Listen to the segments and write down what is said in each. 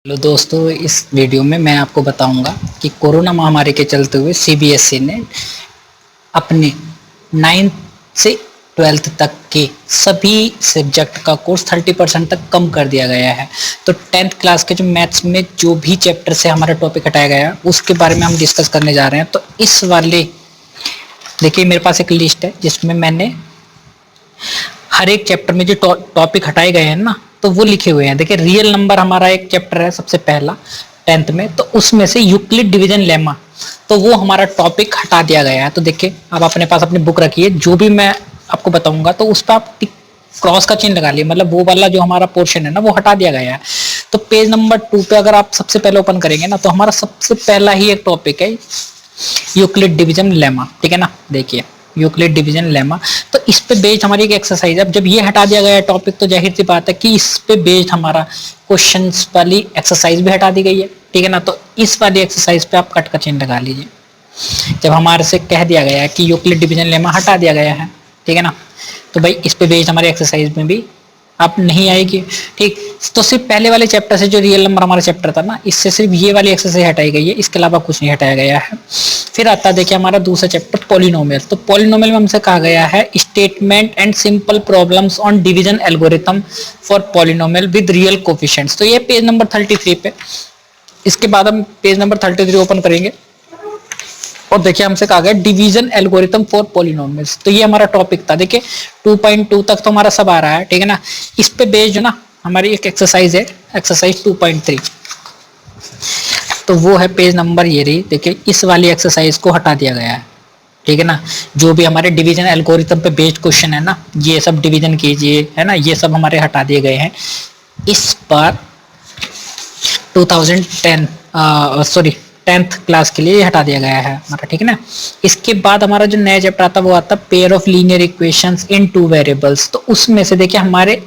Hello दोस्तों, इस video में मैं आपको बताऊंगा कि कोरोना महामारी के चलते हुए सीबीएसई ने अपने 9th से 12th तक के सभी सब्जेक्ट का कोर्स 30% तक कम कर दिया गया है। तो 10th क्लास के जो मैथ्स में जो भी चैप्टर से हमारा टॉपिक हटाया गया है उसके बारे में हम डिस्कस करने जा रहे हैं। तो इस वाले देखिए मेरे पास एक लिस्ट है जिसमें मैंने हर एक चैप्टर में जो टॉपिक हटाए गए हैं ना, तो वो लिखे हुए हैं। देखिए रियल नंबर हमारा एक चैप्टर है सबसे पहला 10th में, तो उसमें से यूक्लिड डिवीजन लेमा, तो वो हमारा टॉपिक हटा दिया गया है। तो देखिए आप अपने पास अपनी बुक रखिए, जो भी मैं आपको बताऊंगा तो उस पर आप क्रॉस का चिन्ह लगा लिए, मतलब वो वाला जो हमारा पोर्शन है ना वो हटा दिया गया है। तो पेज नंबर 2 पे अगर आप सबसे पहले ओपन करेंगे ना, तो हमारा सबसे पहला ही एक टॉपिक है यूक्लिड डिवीजन लेमा। ठीक है ना, देखिए यूक्लिड डिवीजन लेमा। तो इस पे बेस्ड हमारी एक एक्सरसाइज है। अब जब ये हटा दिया गया है टॉपिक, तो जाहिर सी बात है कि इस पे बेस्ड हमारा क्वेश्चंस वाली एक्सरसाइज भी हटा दी गई है। ठीक है ना, तो इस वाली एक्सरसाइज पे आप कट का चिन्ह लगा लीजिए। जब हमारे से कह दिया गया है कि यूक्लिड डिवीजन लेमा हटा दिया गया है, ठीक है ना, तो भाई इस पे बेस्ड हमारी एक्सरसाइज में भी अब नहीं आएगी। ठीक, तो सिर्फ पहले वाले चैप्टर से जो रियल नंबर हमारा चैप्टर था ना, इससे सिर्फ ये वाली एक्सरसाइज हटाई गई है, इसके अलावा कुछ नहीं हटाया गया है। फिर आता है देखिए हमारा दूसरा चैप्टर पॉलिनोमियल। तो पॉलिनोमियल में हमसे कहा गया है statement and simple problems on division algorithm for polynomial with real coefficients. तो ये पेज नंबर 33 पे। इसके बाद हम पेज नंबर 33 ओपन करेंगे और देखिए हमसे कहा गया डिवीजन एल्गोरिथम फॉर पॉलिनोमियल्स। तो ये हमारा टॉपिक था। देखिए 2.2 तक तो हमारा सब आ रहा है, ठीक है ना। इस पे बेस्ड ना हमारी एक एक्सरसाइज है, एक्सरसाइज 2.3। तो वो है पेज नंबर ये रही। देखिए इस वाली एक्सरसाइज को हटा दिया गया है, ठीक है ना। जो भी हमारे डिवीजन एल्गोरिथम पे बेस्ड क्वेश्चन है ना, ये सब डिवीजन कीजिए, है ना, ये सब हमारे हटा दिए गए हैं इस बार 10th क्लास के लिए हटा दिया गया है हमारा, ठीक है ना। इसके बाद हमारा जो नया चैप्टर आता है वो आता है pair of linear equations in 2 variables. तो उसमें से देखिए हमारे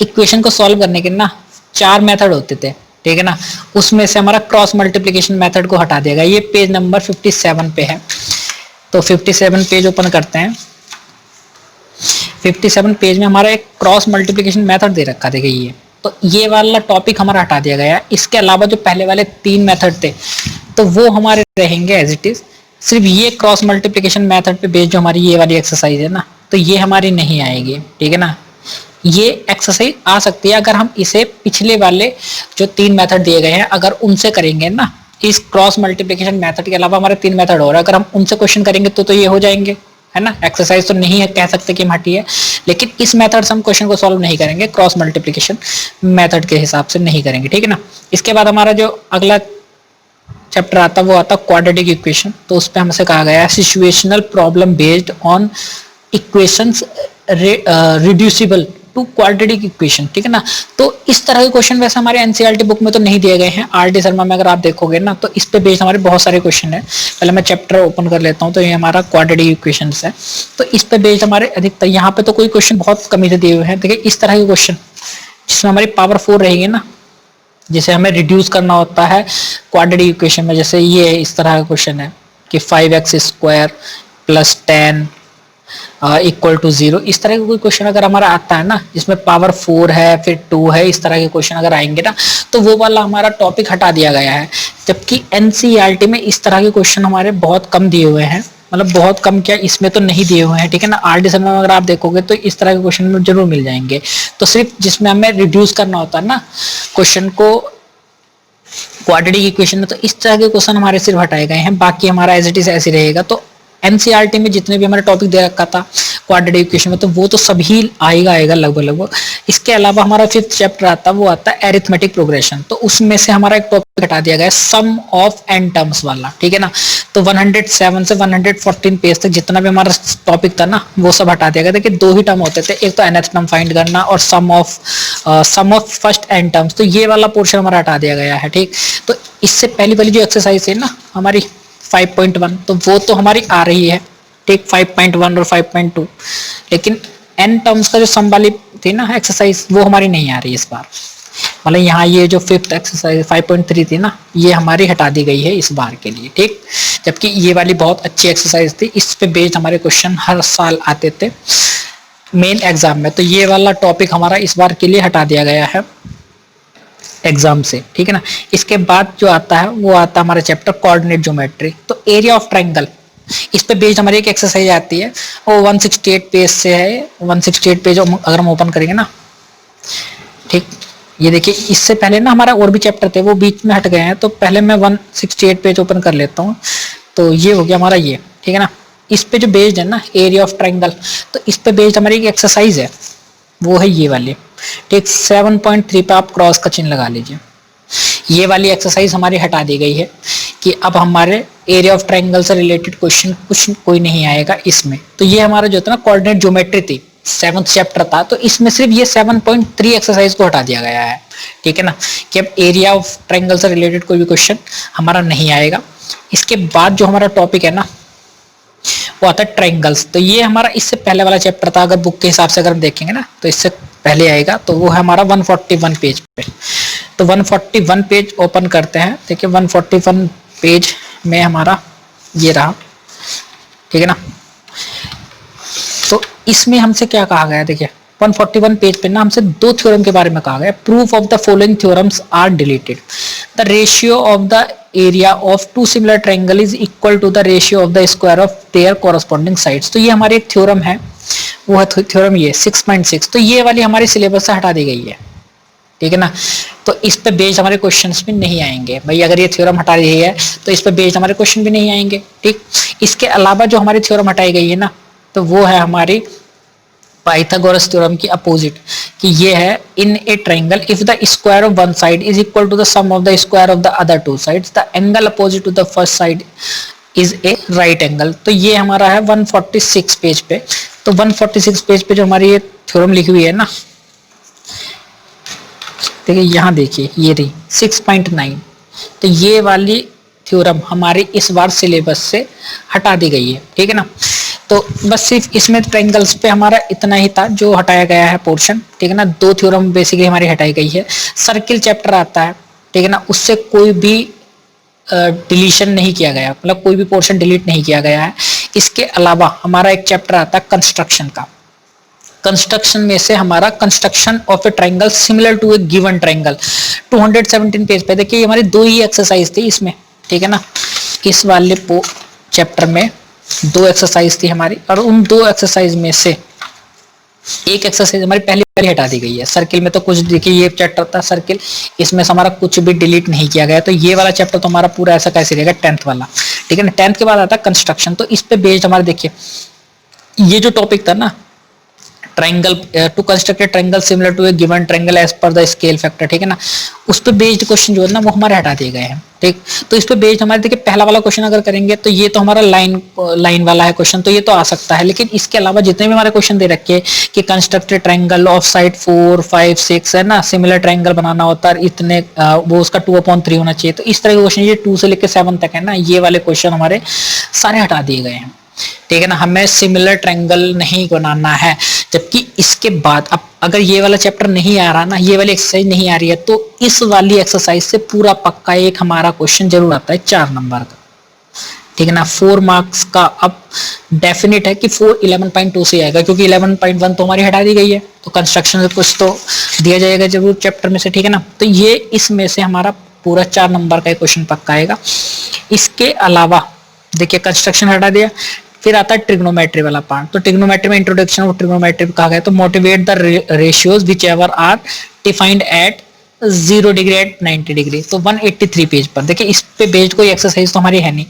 इक्वेशन को सॉल्व करने के ना 4 मेथड होते थे, ठीक है ना। उसमें से हमारा क्रॉस मल्टीप्लिकेशन मेथड को हटा दिया गया। ये पेज नंबर 57 पे है। तो 57 पेज ओपन करते हैं। 57 पेज में हमारा एक क्रॉस मल्टीप्लिकेशन मेथड दे रखा, देखिए ये। तो ये वाला टॉपिक हमारा हटा दिया गया है। इसके अलावा जो पहले वाले 3 मेथड थे तो वो हमारे रहेंगे एज इट इज। सिर्फ ये क्रॉस मल्टीप्लिकेशन मेथड पे बेस्ड जो हमारी ये वाली एक्सरसाइज है ना, तो ये हमारी नहीं आएगी, ठीक है ना। ये एक्सरसाइज आ सकती है अगर हम इसे पिछले वाले जो 3 मेथड दिए गए हैं अगर उनसे करेंगे ना। इस क्रॉस मल्टीप्लिकेशन मेथड के अलावा हमारे 3 मेथड और अगर हम उनसे क्वेश्चन करेंगे तो ये हो जाएंगे, है ना। एक्सरसाइज तो नहीं है, कह सकते कि हम हटी है, लेकिन इस मेथड से हम क्वेश्चन को सॉल्व नहीं करेंगे, क्रॉस मल्टीप्लिकेशन मेथड के हिसाब से नहीं करेंगे, ठीक है ना। इसके बाद हमारा जो अगला चैप्टर आता वो आता क्वाड्रेटिक इक्वेशन। तो उस पर हमसे कहा गया है situational problem based on equations reducible to quadratic equation, ठीक है ना। तो इस तरह के क्वेश्चन वैसे हमारे एनसीईआरटी बुक में तो नहीं दिए गए हैं। आर डी शर्मा में अगर आप देखोगे ना, तो इस पे बेस्ड हमारे बहुत सारे क्वेश्चन है। पहले मैं चैप्टर ओपन कर लेता हूँ। तो ये हमारा क्वाड्रेटिक इक्वेशंस है। तो इस पे बेस्ड हमारे अधिकतर यहाँ पे तो कोई क्वेश्चन बहुत कमी से दिए हुए हैं। देखिए इस तरह के क्वेश्चन जिसमें हमारी पावर 4 रहेगी ना, जिसे हमें रिड्यूस करना होता है क्वाड्रेटिक इक्वेशन में। जैसे ये इस तरह का क्वेश्चन है कि 5x² + 10 = 0। इस तरह का कोई क्वेश्चन अगर हमारा आता है ना जिसमें पावर 4 है फिर 2 है, इस तरह के क्वेश्चन अगर आएंगे ना, तो वो वाला हमारा टॉपिक हटा दिया गया है। जबकि एनसीईआरटी में इस तरह के क्वेश्चन हमारे बहुत कम दिए हुए हैं, मतलब बहुत कम क्या, इसमें तो नहीं दिए हुए हैं, ठीक है ना। आरडी शर्मा में अगर आप देखोगे तो इस तरह के क्वेश्चन जरूर मिल जाएंगे। तो सिर्फ जिसमें हमें रिड्यूस करना होता है ना क्वेश्चन को क्वाड्रेटिक इक्वेशन में, तो इस तरह के क्वेश्चन हमारे सिर्फ हटाए गए हैं। बाकी हमारा एज इट इज ऐसे रहेगा। तो एनसीईआरटी में जितने भी हमारे टॉपिक दे रखा था क्वाड्रेटिक इक्वेशन में, तो वो तो सभी आएगा लगभग। इसके अलावा हमारा 5th चैप्टर आता है वो आता है एरिथमेटिक प्रोग्रेशन। तो उसमें से हमारा एक टॉपिक हटा दिया गया सम ऑफ n टर्म्स वाला, ठीक है ना। तो 107 से 114 पेज तक जितना भी हमारा टॉपिक था ना वो सब हटा दिया गया। देखिए 2 ही टर्म होते थे, एक तो nth टर्म फाइंड करना और सम ऑफ फर्स्ट n टर्म्स। तो ये वाला पोर्शन हमारा हटा दिया गया है, ठीक। तो इससे पहली वाली जो एक्सरसाइज है ना हमारी 5.1, तो वो तो हमारी आ रही है, ठीक, 5.1 और 5.2। लेकिन n टर्म्स का जो सम वाली थी ना एक्सरसाइज वो हमारी नहीं आ रही इस बार। मतलब यहाँ ये जो 5th एक्सरसाइज 5.3 थी ना, ये हमारी हटा दी गई है इस बार के लिए, ठीक। जबकि ये वाली बहुत अच्छी एक्सरसाइज थी, इस पे बेस्ड हमारे क्वेश्चन हर साल आते थे मेन एग्जाम में। तो ये वाला टॉपिक हमारा इस बार के लिए हटा दिया गया है। एग्जाम से, ठीक है ना। इसके बाद जो आता है वो आता है हमारा चैप्टर कोऑर्डिनेट ज्योमेट्री। तो एरिया ऑफ ट्रायंगल, इस पे बेस्ड हमारी एक एक्सरसाइज आती है, वो 168 पेज से है। 168 पेज अगर हम ओपन करेंगे ना, ठीक, ये देखिए, इससे पहले ना हमारा और भी चैप्टर थे वो बीच में हट गए हैं, तो पहले मैं 168 पेज ओपन कर लेता हूँ। तो ये हो गया हमारा ये, ठीक है ना। इस पे जो बेस्ड है ना एरिया ऑफ ट्रायंगल, तो इस पे बेस्ड हमारी एक एक्सरसाइज है, वो है ये वाली, ठीक। 7.3 पे आप क्रॉस का चिन्ह लगा लीजिए। ये वाली एक्सरसाइज हमारी हटा दी गई है कि अब हमारे एरिया ऑफ ट्रायंगल से रिलेटेड क्वेश्चन कुछ कोई नहीं आएगा इसमें। तो ये हमारा जो था ना कोऑर्डिनेट ज्योमेट्री थी, 7th चैप्टर था, तो इसमें सिर्फ ये 7.3 एक्सरसाइज को हटा दिया गया है, ठीक है ना, कि अब एरिया ऑफ ट्रायंगल से रिलेटेड कोई भी क्वेश्चन हमारा नहीं आएगा। इसके बाद जो हमारा टॉपिक है ना वो आता है ट्रायंगल्स। तो ये हमारा इससे पहले वाला चैप्टर था, अगर बुक के हिसाब से अगर हम देखेंगे ना तो इससे पहले आएगा, तो वो है हमारा 141 पेज पे। तो 141 पेज ओपन करते हैं, देखिए 141 पेज में हमारा ये रहा, ठीक है ना। तो इसमें हमसे क्या कहा गया, देखिए 141 पेज पे ना हमसे दो थ्योरम के बारे में कहा गया। Proof of the following theorems are deleted. The ratio of the area of two similar triangle is equal to the ratio of the square of their corresponding sides. तो ये हमारी एक थ्योरम है, वो है थ्योरम ये 6.6। तो ये वाली हमारे सिलेबस से हटा दी गई है, ठीक है ना। तो इस पे बेस्ड हमारे क्वेश्चंस भी नहीं आएंगे भाई, अगर ये थ्योरम हटा दी है तो इस पे बेस्ड हमारे क्वेश्चन भी नहीं आएंगे, ठीक। इसके अलावा जो हमारी थ्योरम हटाई गई है ना, तो वो है हमारी पाइथागोरस थ्योरम की अपोजिट, कि ये है in a triangle if the square of one side is equal to the sum of the square of the other two sides the angle opposite to the first side is a right angle. तो ये हमारा है 146 page पे। तो 146 page पे जो हमारी ये थ्योरम लिखी हुई है ना, देखिए यहाँ देखिए ये रही 6.9। तो ये वाली थ्योरम हमारी इस बार सिलेबस से हटा दी गई है, ठीक है ना। तो बस सिर्फ इसमें ट्रायंगल्स पे हमारा इतना ही था जो हटाया गया है पोर्शन, ठीक है ना। दो थ्योरम बेसिकली हमारी हटाई गई है। सर्किल चैप्टर आता है, ठीक है ना, उससे कोई भी डिलीशन नहीं किया गया, मतलब कोई भी पोर्शन डिलीट नहीं किया गया है। इसके अलावा हमारा एक चैप्टर आता है कंस्ट्रक्शन का। कंस्ट्रक्शन में से हमारा construction of a triangle similar to a given triangle 217 page पे। देखिए हमारी दो ही एक्सरसाइज थी इसमें, ठीक है ना। इस वाले चैप्टर में दो एक्सरसाइज थी हमारी, और उन दो एक्सरसाइज में से एक एक्सरसाइज हमारी पहले पहले हटा दी गई है। सर्किल में तो कुछ, देखिए ये चैप्टर था सर्किल, इसमें से हमारा कुछ भी डिलीट नहीं किया गया। तो ये वाला चैप्टर तो हमारा पूरा ऐसा कैसे रहेगा 10th वाला, ठीक है ना। 10th के बाद आता है कंस्ट्रक्शन। तो इस पे बेस्ड हमारे देखिए ये जो टॉपिक था ना, triangle to construct a triangle similar to a given triangle as per the scale factor, ठीक है ना, उस पे बेस्ड क्वेश्चन जो है ना वो हमारे हटा दिए गए हैं, ठीक। तो इस पे बेस्ड हमारे देखिए पहला वाला क्वेश्चन अगर करेंगे तो ये तो हमारा लाइन वाला है क्वेश्चन, तो ये तो आ सकता है। लेकिन इसके अलावा जितने भी हमारे क्वेश्चन दे रखे हैं कि construct a triangle of side 4, 5, 6 है ना, सिमिलर ट्रायंगल बनाना होता है इतने, वो उसका 2/3 होना चाहिए। तो इस तरह के क्वेश्चन ये 2 से लेकर 7 तक है ना, ये वाले क्वेश्चन हमारे सारे हटा दिए गए हैं, ठीक है ना। हमें सिमिलर ट्रायंगल नहीं बनाना है। जबकि इसके बाद अब अगर ये वाला चैप्टर नहीं आ रहा ना, ये वाली एक्सरसाइज नहीं आ रही है, तो इस वाली एक्सरसाइज से पूरा पक्का एक हमारा क्वेश्चन जरूर आता है 4 नंबर का, ठीक है ना। 4 मार्क्स का अब डेफिनेट है कि 4 11.2 से आएगा, क्योंकि 11.1 तो हमारी हटा दी गई है। तो कंस्ट्रक्शन से कुछ तो दिया जाएगा जरूर चैप्टर में से, ठीक है ना। तो ये इसमें से हमारा पूरा 4 नंबर का क्वेश्चन पक्का आएगा। इसके अलावा देखिए कंस्ट्रक्शन हटा दिया, फिर आता है ट्रिग्नोमेट्री वाला पार्ट। तो ट्रिग्नोमेट्री में इंट्रोडक्शन ऑफ ट्रिग्नोमेट्री कहा गया, तो motivate the ratios which ever are defined at 0 degree at 90 degree. तो 183 पेज पर देखिए इस पे बेस्ड कोई एक्सरसाइज तो हमारी है नहीं,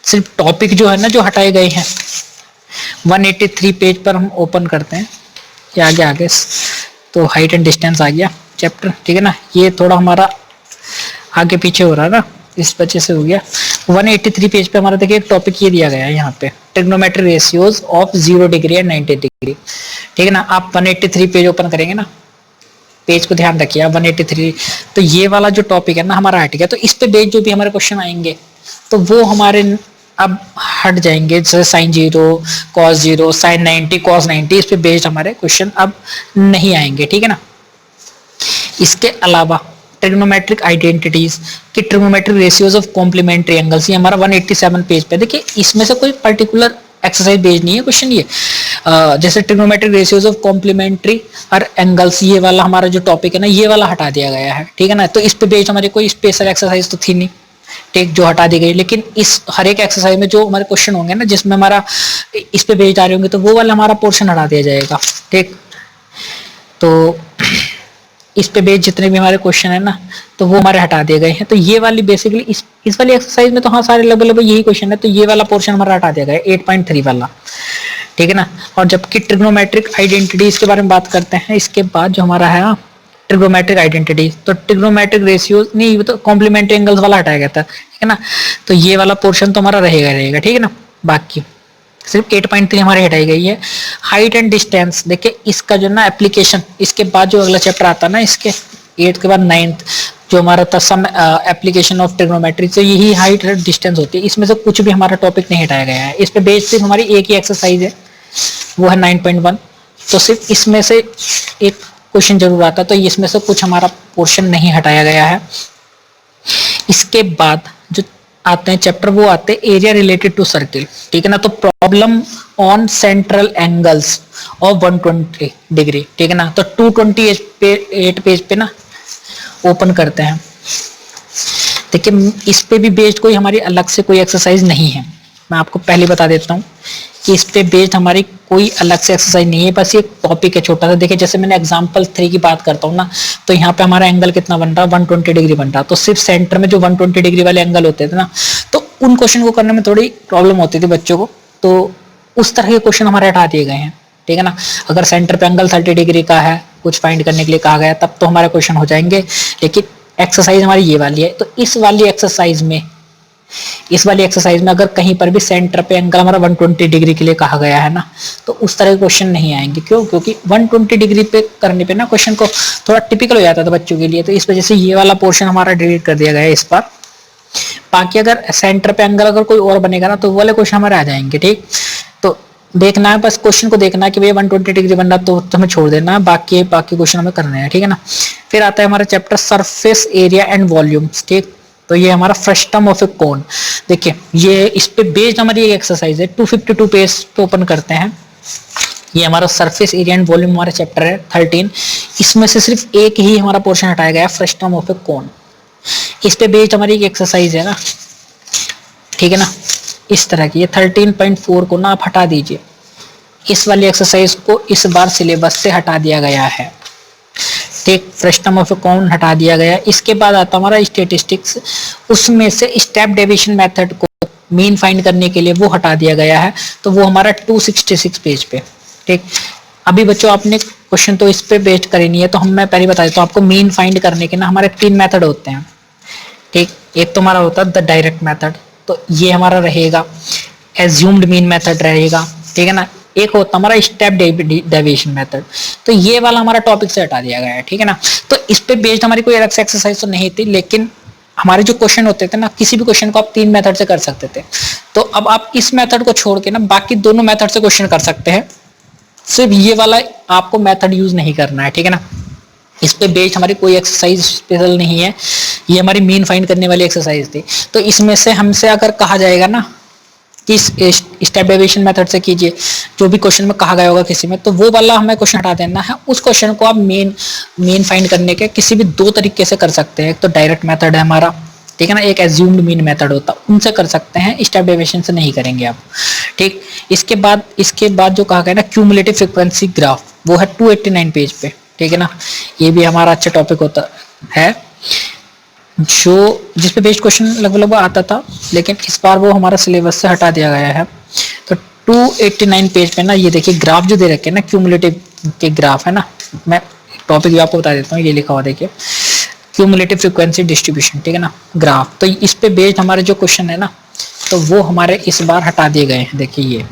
सिर्फ टॉपिक जो है ना जो हटाए गए हैं। 183 पेज पर हम ओपन करते हैं, ये आगे तो हाइट एंड डिस्टेंस आ गया चैप्टर, ठीक है ना। ये थोड़ा हमारा आगे पीछे हो रहा है ना, इस वजह से हो गया। 183 पेज पे हमारा देखिए एक टॉपिक ये दिया गया है यहाँ पे, trigonometry ratios of 0 degree and 90 degree, ठीक है ना। आप 183 पेज ओपन करेंगे ना, पेज को ध्यान रखिए 183। तो ये वाला जो टॉपिक है ना हमारा हट गया। तो इस पे बेस्ड जो भी हमारे क्वेश्चन आएंगे तो वो हमारे अब हट जाएंगे, जैसे साइन 0, कॉस 0, साइन 90, कॉस 90, इस पे बेस्ड हमारे क्वेश्चन अब नहीं आएंगे, ठीक है ना। इसके अलावा ट्रिग्नोमेट्रिक आइडेंटिटीज कि trigonometric ratios of complementary angles, ये हमारा 187 पेज पे। देखिए इसमें से कोई पर्टिकुलर एक्सरसाइज बेस्ड नहीं है क्वेश्चन ये। जैसे ट्रिग्नोमेट्रिक रेशियोज ऑफ कॉम्प्लीमेंट्री और एंगल्स, ये वाला हमारा जो टॉपिक है ना, ये वाला हटा दिया गया है, ठीक है ना। तो इस पे बेस्ड हमारी कोई स्पेशल एक्सरसाइज तो थी नहीं, ठीक, जो हटा दी गई। लेकिन इस हर एक एक्सरसाइज में जो हमारे क्वेश्चन होंगे ना, जिसमें हमारा इस पे बेस्ड आ रहे होंगे, तो वो वाला हमारा पोर्शन हटा दिया जाएगा, ठीक। तो इस पे बेस्ड जितने भी हमारे क्वेश्चन है ना, तो वो हमारे हटा दिए गए हैं। तो ये वाली बेसिकली इस वाली एक्सरसाइज में तो हाँ सारे लगभग यही क्वेश्चन है, तो ये वाला पोर्शन हमारा हटा दिया गया है 8.3 वाला, ठीक है ना। और जबकि ट्रिग्नोमेट्रिक आइडेंटिटीज के बारे में बात करते हैं, इसके बाद जो हमारा है ट्रिग्नोमेट्रिक आइडेंटिटी, तो ट्रिग्नोमेट्रिक रेशियोज नहीं, तो कॉम्प्लीमेंट्री एंगल्स वाला हटाया गया था, ठीक है ना। तो ये वाला पोर्शन तो हमारा रहेगा, ठीक है ना। बाकी सिर्फ 8.3 हमारी हटाई गई है। हाइट एंड डिस्टेंस, देखिए इसका जो ना एप्लीकेशन, इसके बाद जो अगला चैप्टर आता है ना, इसके 8 के बाद 9th जो हमारा था सम एप्लीकेशन ऑफ ट्रिग्नोमेट्री, तो यही हाइट एंड डिस्टेंस होती है। इसमें से कुछ भी हमारा टॉपिक नहीं हटाया गया है। इस पे बेस्ड सिर्फ हमारी एक ही एक्सरसाइज है, वो है 9.1। तो सिर्फ इसमें से एक क्वेश्चन जरूर आता है, तो इसमें से कुछ हमारा पोर्शन नहीं हटाया गया है। इसके बाद जो आते हैं चैप्टर, वो आते हैं एरिया रिलेटेड टू सर्किल, ठीक है ना। तो problem on central angles of 120 degree, ठीक है ना। तो 228 पेज पे ना ओपन करते हैं। देखिए इस पे भी बेस्ड कोई हमारी अलग से कोई एक्सरसाइज नहीं है, मैं आपको पहले बता देता हूँ कि इस पे बेस्ड हमारी कोई अलग से एक्सरसाइज नहीं है, बस ये टॉपिक है छोटा सा। देखिए जैसे मैंने एग्जांपल 3 की बात करता हूँ ना, तो यहाँ पे हमारा एंगल कितना बन रहा है, 120 डिग्री बन रहा। तो सिर्फ सेंटर में जो 120 डिग्री वाले एंगल होते थे ना, तो उन क्वेश्चन को करने में थोड़ी प्रॉब्लम होती थी बच्चों को, तो उस तरह के क्वेश्चन हमारे हटा दिए गए हैं, ठीक है ना। अगर सेंटर पे एंगल 30 डिग्री का है, कुछ फाइंड करने के लिए कहा गया, तब तो हमारे क्वेश्चन हो जाएंगे। लेकिन एक्सरसाइज हमारी ये वाली है, तो इस वाली एक्सरसाइज में अगर कहीं पर भी सेंटर पे एंगल हमारा 120 डिग्री के लिए कहा गया है ना, तो उस तरह के क्वेश्चन नहीं आएंगे। क्यों? क्योंकि 120 डिग्री पे करने पे ना क्वेश्चन को थोड़ा टिपिकल हो जाता था बच्चों के लिए, तो इस वजह से ये वाला पोर्शन हमारा डिलीट कर दिया गया है इस बार। बाकी अगर सेंटर पे एंगल अगर कोई और बनेगा ना, तो वो वाले क्वेश्चन हमारे आ जाएंगे, ठीक। तो देखना है, बस क्वेश्चन को देखना है कि भैया 120 डिग्री बन रहा, तो हमें छोड़ देना है, बाकी क्वेश्चन हमें करने हैं, ठीक है ना। फिर आता है हमारा chapter surface area and volumes, ठीक। तो ये हमारा फ्रस्टम ऑफ ए कोन। देखिए ये इस पे बेस्ड हमारी एक एक्सरसाइज है, 252 पेज पे ओपन करते हैं। ये हमारा सरफेस एरिया एंड वॉल्यूम हमारा चैप्टर है 13। इसमें से सिर्फ एक ही हमारा पोर्शन हटाया गया है, फ्रस्टम ऑफ ए कोन। इस पे बेस्ड हमारी एक एक्सरसाइज है ना, ठीक है ना, इस तरह की। ये 13.4 को ना आप हटा दीजिए, इस वाली एक्सरसाइज को इस बार सिलेबस से हटा दिया गया है, ठीक। फ्रस्टम ऑफ ए कोन हटा दिया गया। इसके बाद आता हमारा स्टैटिस्टिक्स, उसमें से स्टेप डेविएशन मेथड को मीन फाइंड करने के लिए वो हटा दिया गया है, तो वो हमारा 266 पेज पे, ठीक। अभी बच्चों आपने क्वेश्चन तो इस पे बेस्ड करे नहीं है, तो मैं पहले बता देता हूँ आपको। मीन फाइंड करने के ना हमारे 3 मेथड होते हैं, ठीक। एक तो हमारा होता है द डायरेक्ट मेथड, तो ये हमारा रहेगा। एज्यूम्ड मीन मेथड रहेगा, ठीक है ना। एक होता हमारा स्टेप डेविएशन मेथड, तो ये वाला हमारा टॉपिक से हटा दिया गया है, ठीक है ना। तो इस पे बेस्ड हमारी कोई अलग से एक्सरसाइज तो नहीं थी, लेकिन हमारे जो क्वेश्चन होते थे ना, किसी भी क्वेश्चन को आप 3 मेथड से कर सकते थे। तो अब आप इस मेथड को छोड़ के ना बाकी दोनों मेथड से क्वेश्चन कर सकते हैं, सिर्फ ये वाला आपको मेथड यूज नहीं करना है, ठीक है ना। इस पे बेस्ड हमारी कोई एक्सरसाइज स्पेशल नहीं है, ये हमारी मीन फाइंड करने वाली एक्सरसाइज थी। तो इसमें से हमसे अगर कहा जाएगा ना कि स्टेप डेविएशन मेथड से कीजिए, जो भी क्वेश्चन में कहा गया होगा किसी में, तो वो वाला हमें क्वेश्चन हटा देना है। उस क्वेश्चन को आप मीन फाइंड करने के किसी भी 2 तरीके से कर सकते हैं। एक तो डायरेक्ट मेथड है हमारा, ठीक है ना, एक एज्यूम्ड मीन मेथड होता है, उनसे कर सकते हैं, स्टेप डेविएशन से नहीं करेंगे आप, ठीक। इसके बाद जो कहा गया ना क्यूमुलेटिव फ्रीक्वेंसी ग्राफ, वो है 289 पेज पे, ठीक है ना। ये भी हमारा अच्छा टॉपिक होता है, जो जिसपे बेस्ड क्वेश्चन लगभग आता था, लेकिन इस बार वो हमारा सिलेबस से हटा दिया गया है। तो 289 पेज पे ना ये देखिए ग्राफ जो दे रखे हैं ना, क्यूमुलेटिव के ग्राफ है ना, मैं टॉपिक भी आपको बता देता हूँ, ये लिखा हुआ देखिए क्यूमुलेटिव फ्रीक्वेंसी डिस्ट्रीब्यूशन, ठीक है ना, ग्राफ। तो इस पे बेस्ड हमारे जो क्वेश्चन है ना, तो वो हमारे इस बार हटा दिए गए हैं। देखिए ये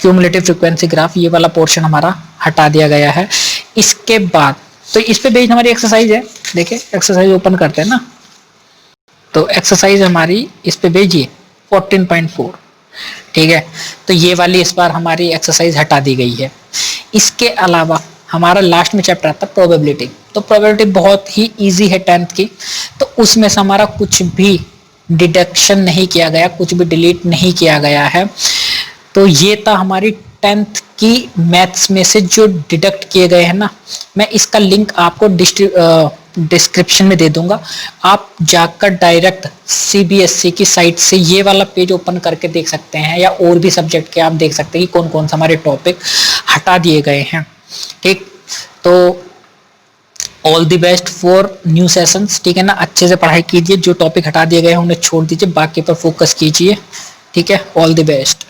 क्यूमुलेटिव फ्रीक्वेंसी ग्राफ, ये वाला पोर्शन हमारा हटा दिया गया है। इसके बाद तो इस पे बेस्ड हमारी एक्सरसाइज है, देखिए एक्सरसाइज ओपन करते हैं ना, तो एक्सरसाइज हमारी इस पे भेजिए 14.4, ठीक है। तो ये वाली इस बार हमारी एक्सरसाइज हटा दी गई है। इसके अलावा हमारा लास्ट में चैप्टर आता है प्रोबेबिलिटी। तो प्रोबेबिलिटी बहुत ही इजी है 10th की, तो उसमें से हमारा कुछ भी डिडक्शन नहीं किया गया, कुछ भी डिलीट नहीं किया गया है। तो ये था हमारी 10th की मैथ्स में से जो डिडक्ट किए गए हैं ना, मैं इसका लिंक आपको डिस्क्रिप्शन में दे दूंगा। आप जाकर डायरेक्ट सीबीएसई की साइट से ये वाला पेज ओपन करके देख सकते हैं, या और भी सब्जेक्ट के आप देख सकते हैं कि कौन कौन सा हमारे टॉपिक हटा दिए गए हैं। ठीक, तो all the best for new sessions. ठीक है ना, अच्छे से पढ़ाई कीजिए, जो टॉपिक हटा दिए गए हैं उन्हें छोड़ दीजिए, बाकी पर फोकस कीजिए। ठीक है, ऑल द बेस्ट।